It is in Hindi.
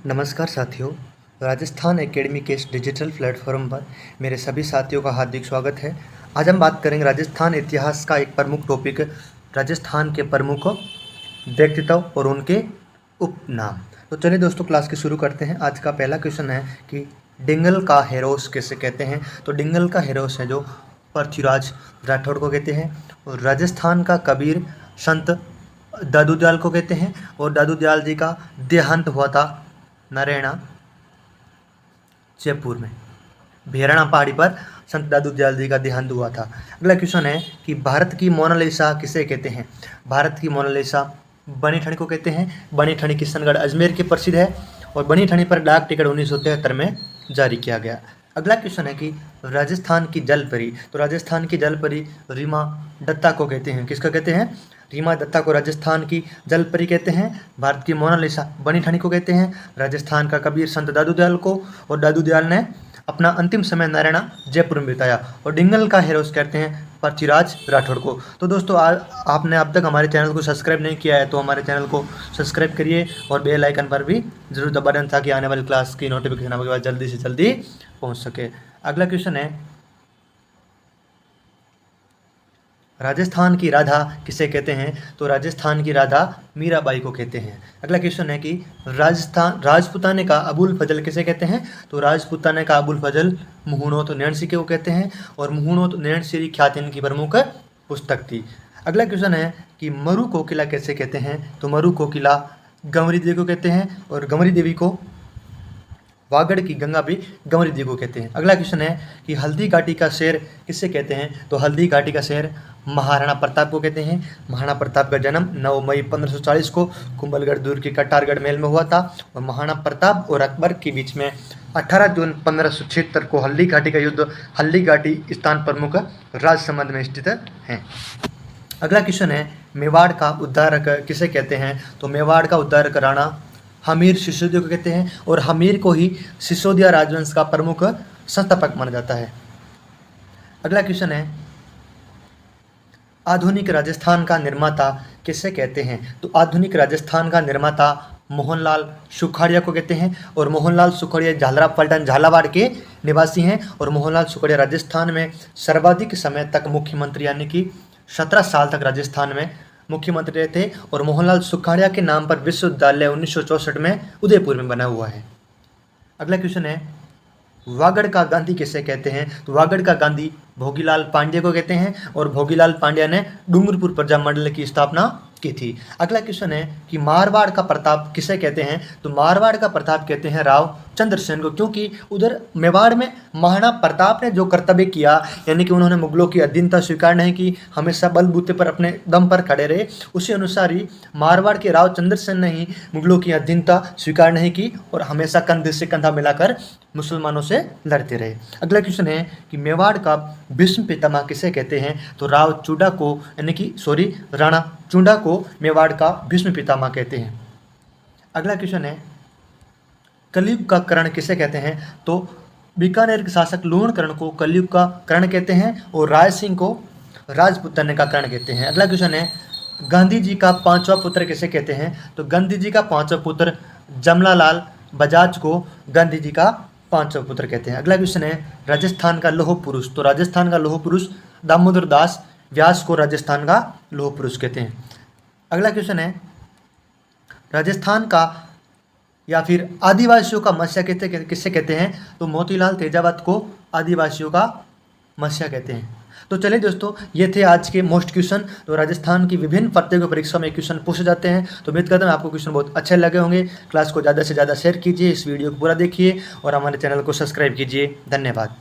नमस्कार साथियों, राजस्थान एकेडमी के इस डिजिटल प्लेटफॉर्म पर मेरे सभी साथियों का हार्दिक स्वागत है। आज हम बात करेंगे राजस्थान इतिहास का एक प्रमुख टॉपिक, राजस्थान के प्रमुख व्यक्तित्व और उनके उपनाम। तो चलिए दोस्तों, क्लास के शुरू करते हैं। आज का पहला क्वेश्चन है कि डिंगल का हेरोस किसे कहते हैं। तो डिंगल का हेरोस है जो पृथ्वीराज राठौड़ को कहते हैं, और राजस्थान का कबीर संत दादू दयाल को कहते हैं, और दादू दयाल जी का देहांत हुआ था नरेना जयपुर में, भेराणा पहाड़ी पर संत दादू दयाल जी का देहांत हुआ था। अगला क्वेश्चन है कि भारत की मोनालिसा किसे कहते हैं। भारत की मोनालिसा बनी ठनी को कहते हैं। बनी ठनी किशनगढ़ अजमेर के प्रसिद्ध है, और बनी ठनी पर डाक टिकट 1973 में जारी किया गया। अगला क्वेश्चन है कि राजस्थान की जलपरी। तो राजस्थान की जलपरी रीमा दत्ता को कहते हैं। किसका कहते हैं? रीमा दत्ता को राजस्थान की जलपरी कहते हैं। भारत की मोनालिसा बनी ठनी को कहते हैं। राजस्थान का कबीर संत दादू दयाल को, और दादू दयाल ने अपना अंतिम समय नारायणा जयपुर में बिताया। और डिंगल का हेरोस कहते हैं पृथ्वीराज राठौड़ को। तो दोस्तों, आपने अब तक हमारे चैनल को सब्सक्राइब नहीं किया है तो हमारे चैनल को सब्सक्राइब करिए, और बेल आइकन पर भी जरूर दबा दें ताकि आने वाली क्लास की नोटिफिकेशन आपके पास जल्दी से जल्दी पहुंच सके। अगला क्वेश्चन है राजस्थान की राधा किसे कहते हैं। तो राजस्थान की राधा मीराबाई को कहते हैं। अगला क्वेश्चन है कि राजपुताने का अबुल फजल किसे कहते हैं। तो राजपुताने का अबुल फजल मुहुणोत नैणसी को कहते हैं, और मुहुणोत नैणसी ख्याति इनकी प्रमुख पुस्तक थी। अगला क्वेश्चन है कि मरु को किला कैसे कहते हैं। तो मरु को किला गंवरी देवी को कहते हैं, और गंवरी देवी को वागड़ की गंगा भी गंवरी देवी को कहते हैं। अगला क्वेश्चन है कि हल्दी घाटी का शेर किसे कहते हैं। तो हल्दी घाटी का शेर महाराणा प्रताप को कहते हैं। महाराणा प्रताप का जन्म 9 मई 1540 को कुंभलगढ़ दूर के कटारगढ़ महल में हुआ था, और महाराणा प्रताप और अकबर के बीच में 18 जून 1576 को हल्दी घाटी का युद्ध हल्दी घाटी स्थान प्रमुख राजसमंद में स्थित है। अगला क्वेश्चन है मेवाड़ का उद्धारक किसे कहते हैं। तो मेवाड़ का उद्धारक राणा हमीर सिसोदिया को कहते हैं, और हमीर को ही सिसोदिया राजवंश का प्रमुख संस्थापक माना जाता है। अगला क्वेश्चन है आधुनिक राजस्थान का निर्माता किसे कहते हैं। तो आधुनिक राजस्थान का निर्माता मोहनलाल सुखाड़िया को कहते हैं, और मोहनलाल सुखाड़िया झालरा पलटन झालावाड़ के निवासी हैं, और मोहनलाल सुखाड़िया राजस्थान में सर्वाधिक समय तक मुख्यमंत्री यानी कि 17 साल तक राजस्थान में मुख्यमंत्री रहे थे, और मोहनलाल सुखाड़िया के नाम पर विश्वविद्यालय 1964 में उदयपुर में बना हुआ है। अगला क्वेश्चन है वागड़ का गांधी किसे कहते हैं। तो वागड़ का गांधी भोगीलाल पांड्या को कहते हैं, और भोगीलाल पांड्या ने डूंगरपुर प्रजा मंडल की स्थापना की थी। अगला क्वेश्चन है कि मारवाड़ का प्रताप किसे कहते हैं। तो मारवाड़ का प्रताप कहते हैं राव चंद्रसेन को, क्योंकि उधर मेवाड़ में महाराणा प्रताप ने जो कर्तव्य किया, यानी कि उन्होंने मुगलों की अधीनता स्वीकार नहीं की, हमेशा बलबूते पर अपने दम पर खड़े रहे, उसी अनुसार ही मारवाड़ के राव चंद्रसेन ने ही मुगलों की अधीनता स्वीकार नहीं की, और हमेशा कंधे से कंधा मिलाकर मुसलमानों से लड़ते रहे। अगला क्वेश्चन है कि मेवाड़ का भीष्म पितामह किसे कहते हैं। तो राव चूडा को यानी कि राणा चूडा को मेवाड़ का भीष्म पितामह कहते हैं। अगला क्वेश्चन है कलयुग का कर्ण किसे कहते हैं। तो बीकानेर के शासक लूणकर्ण को कलयुग का कर्ण कहते हैं, और राय सिंह को राजपुताने का कर्ण कहते हैं। अगला क्वेश्चन है गांधी जी का 5वां पुत्र किसे कहते हैं। तो गांधी जी का 5वां पुत्र जमनालाल बजाज को गांधी जी का 5वां पुत्र कहते हैं। अगला क्वेश्चन है राजस्थान का लौह पुरुष। तो राजस्थान का लौह पुरुष दामोदर दास व्यास को राजस्थान का लौह पुरुष कहते हैं। अगला क्वेश्चन है राजस्थान का या फिर आदिवासियों का मत्स्य किससे कहते हैं। तो मोतीलाल तेजावत को आदिवासियों का मत्स्य कहते हैं। तो चलिए दोस्तों, ये थे आज के मोस्ट क्वेश्चन। तो राजस्थान की विभिन्न प्रतियोगिता परीक्षा में क्वेश्चन पूछे जाते हैं। तो उम्मीद करता हूँ आपको क्वेश्चन बहुत अच्छे लगे होंगे। क्लास को ज़्यादा से ज़्यादा शेयर कीजिए, इस वीडियो को पूरा देखिए, और हमारे चैनल को सब्सक्राइब कीजिए। धन्यवाद।